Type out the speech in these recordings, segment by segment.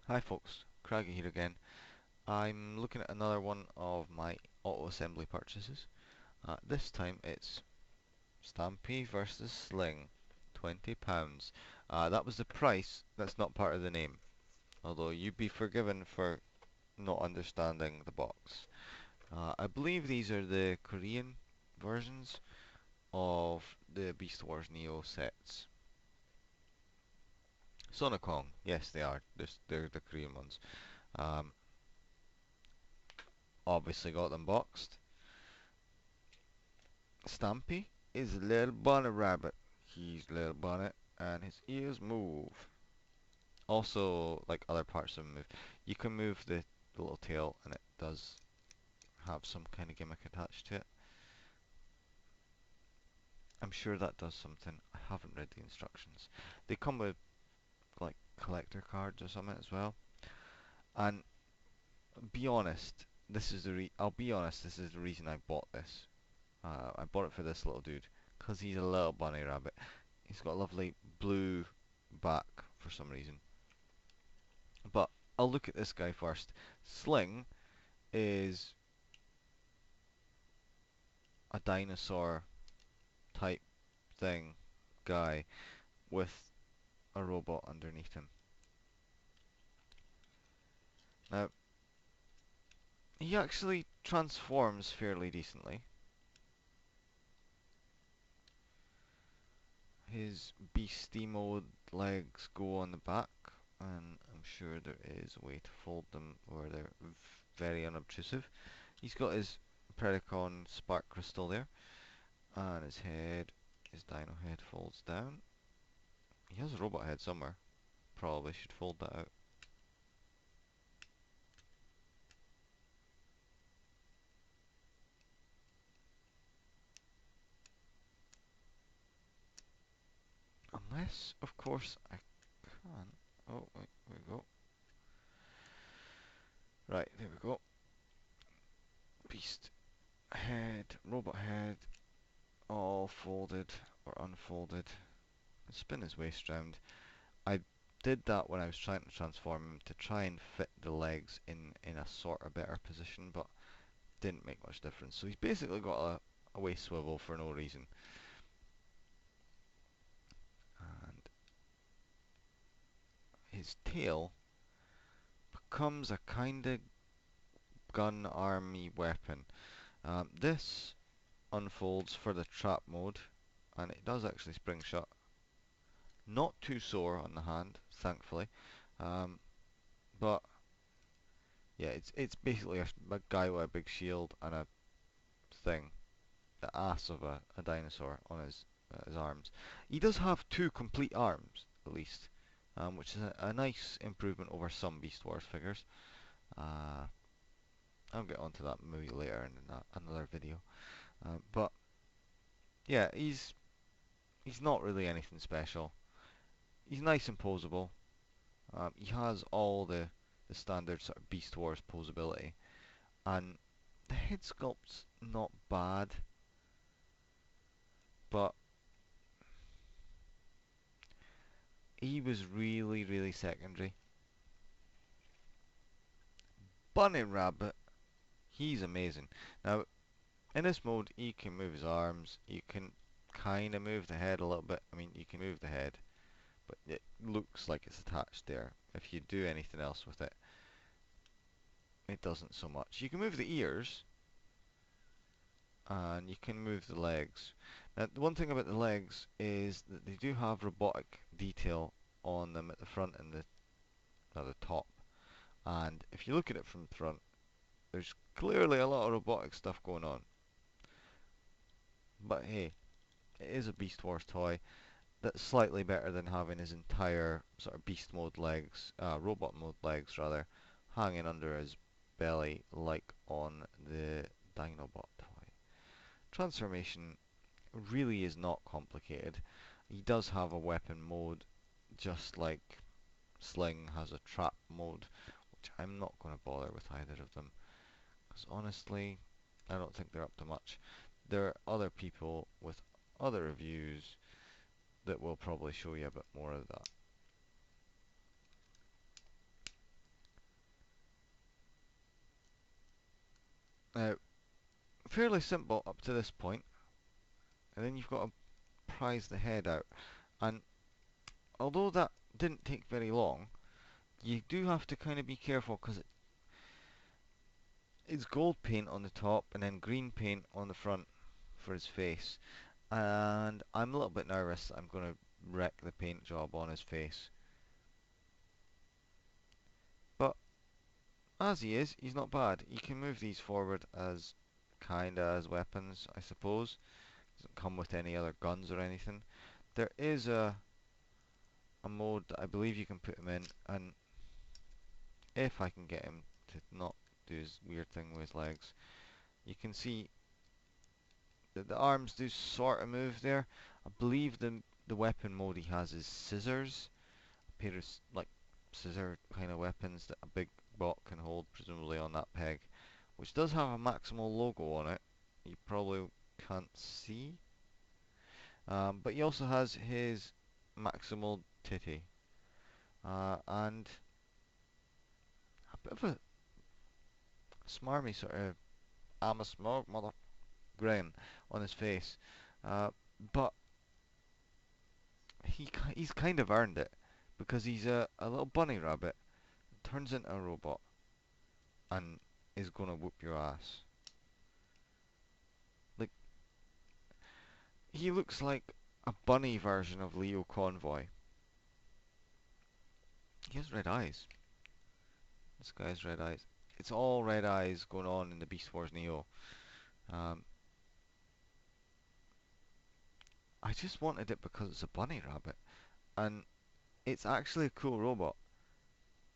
Hi folks, Craggy here again. I'm looking at another one of my auto assembly purchases. This time it's Stampy versus Sling, £20. That was the price, that's not part of the name. Although you'd be forgiven for not understanding the box. I believe these are the Korean versions of the Beast Wars Neo sets. Sonokong, yes they are, they're the Korean ones. Um, Obviously got them boxed. Stampy is a little bunny rabbit. He's a little bunny and his ears move. Also, like other parts of him move. You can move the little tail and it does have some kind of gimmick attached to it. I'm sure that does something. I haven't read the instructions. They come with like collector cards or something as well. And be honest, I'll be honest, this is the reason I bought this. I bought it for this little dude because he's a little bunny rabbit. He's got a lovely blue back for some reason. But I'll look at this guy first. Sling is a dinosaur type thing guy with a robot underneath him. Now, he actually transforms fairly decently. His beastie mode legs go on the back, and I'm sure there is a way to fold them where they're very unobtrusive. He's got his Predacon spark crystal there, and his head, his dino head folds down. He has a robot head somewhere. Probably should fold that out. Unless, of course, I can. Oh, wait, there we go. Right, there we go. Beast head, robot head, all folded or unfolded. Spin his waist round. I did that when I was trying to transform him to try and fit the legs in a sort of better position, but didn't make much difference. So he's basically got a waist swivel for no reason. And his tail becomes a kind of gun army weapon. This unfolds for the trap mode, and it does actually spring shut. Not too sore on the hand, thankfully, but yeah, it's basically a guy with a big shield and a thing, the ass of a dinosaur on his arms. He does have two complete arms, at least, which is a nice improvement over some Beast Wars figures. Uh, I'll get onto that maybe later in another video. But yeah, he's not really anything special. He's nice and posable. He has all the standard sort of Beast Wars posability, and the head sculpt's not bad, but he was really secondary. Bunny Rabbit, he's amazing. Now, in this mode, you can move his arms, you can kind of move the head a little bit. I mean, you can move the head, but it looks like it's attached there. If you do anything else with it, it doesn't so much. You can move the ears, and you can move the legs. Now, the one thing about the legs is that they do have robotic detail on them at the front and the top. And if you look at it from the front, there's clearly a lot of robotic stuff going on. But hey, it is a Beast Wars toy. That's slightly better than having his entire sort of beast mode legs, robot mode legs rather, hanging under his belly like on the Dinobot toy. Transformation really is not complicated. He does have a weapon mode, just like Sling has a trap mode, which I'm not going to bother with either of them, because honestly, I don't think they're up to much. There are other people with other reviews that will probably show you a bit more of that. Now, fairly simple up to this point, and then you've got to prise the head out. And although that didn't take very long, you do have to kind of be careful because it's gold paint on the top and then green paint on the front for his face. And I'm a little bit nervous that I'm going to wreck the paint job on his face. But as he is, he's not bad. You can move these forward as kinda as weapons, I suppose. Doesn't come with any other guns or anything. There is a mode that I believe you can put him in, and if I can get him to not do his weird thing with his legs, you can see that the arms do sort of move there. I believe the weapon mode he has is scissors, a pair of like scissor kind of weapons that a big bot can hold, presumably on that peg, which does have a maximal logo on it. You probably can't see, but he also has his maximal titty and a bit of a smarmy sort of I'm a smoke mother grin on his face, uh, but he's kind of earned it because he's a little bunny rabbit, turns into a robot, and is gonna whoop your ass. Like, he looks like a bunny version of Leo Convoy. He has red eyes. This guy has red eyes. It's all red eyes going on in the Beast Wars Neo. Um, I just wanted it because it's a bunny rabbit, and it's actually a cool robot,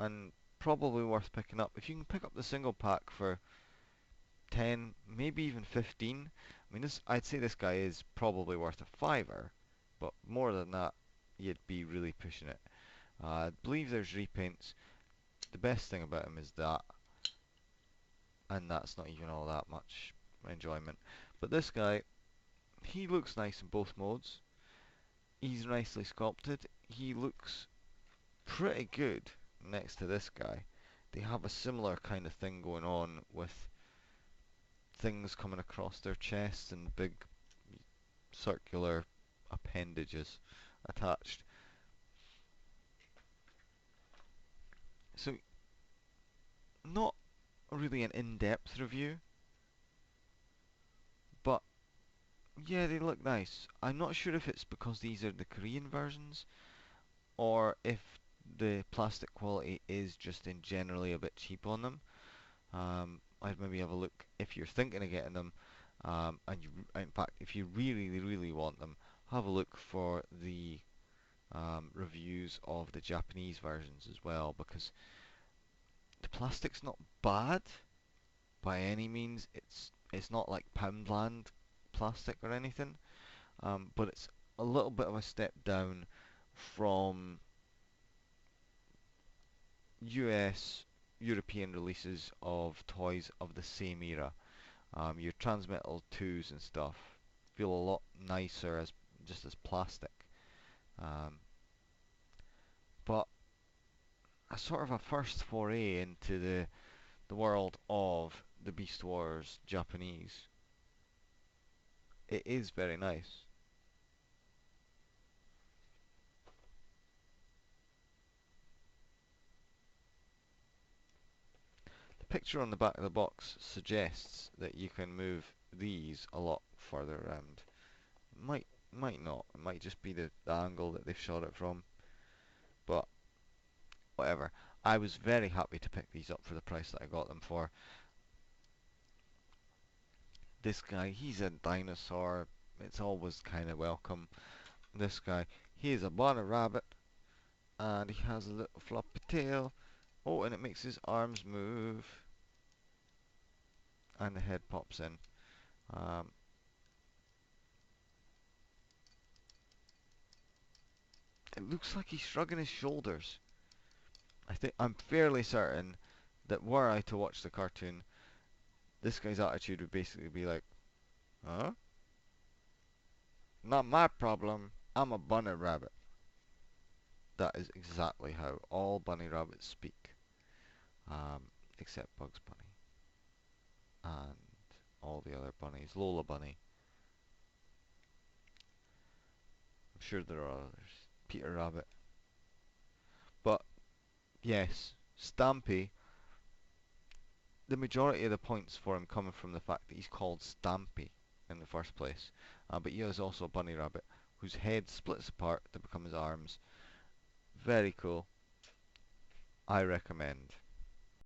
and probably worth picking up. If you can pick up the single pack for 10, maybe even 15. I mean, I'd say this guy is probably worth a fiver, but more than that, you'd be really pushing it. I believe there's repaints. The best thing about him is that, and that's not even all that much enjoyment. But this guy, he looks nice in both modes. He's nicely sculpted. He looks pretty good next to this guy. They have a similar kind of thing going on with things coming across their chests and big circular appendages attached. So, not really an in-depth review, but yeah, they look nice. I'm not sure if it's because these are the Korean versions or if the plastic quality is just in generally a bit cheap on them. I'd maybe have a look if you're thinking of getting them, and in fact, if you really, really want them, have a look for the reviews of the Japanese versions as well, because the plastic's not bad by any means. It's not like Poundland plastic or anything, but it's a little bit of a step down from US European releases of toys of the same era. Your Transmetal 2s and stuff feel a lot nicer as just as plastic. Um, but a sort of a first foray into the world of the Beast Wars Japanese. It is very nice. The picture on the back of the box suggests that you can move these a lot further around. Might not. It might just be the angle that they've shot it from. But whatever. I was very happy to pick these up for the price that I got them for. This guy, he's a dinosaur. It's always kind of welcome. This guy, he is a bonnet rabbit, and he has a little floppy tail. Oh, and it makes his arms move, and the head pops in. Um, it looks like he's shrugging his shoulders. I'm fairly certain that were I to watch the cartoon, this guy's attitude would basically be like, "Huh? Not my problem. I'm a bunny rabbit." That is exactly how all bunny rabbits speak, except Bugs Bunny and all the other bunnies. Lola Bunny. I'm sure there are others. Peter Rabbit. But yes, Stampy, the majority of the points for him coming from the fact that he's called Stampy in the first place. But he is also a bunny rabbit whose head splits apart to become his arms. Very cool. I recommend.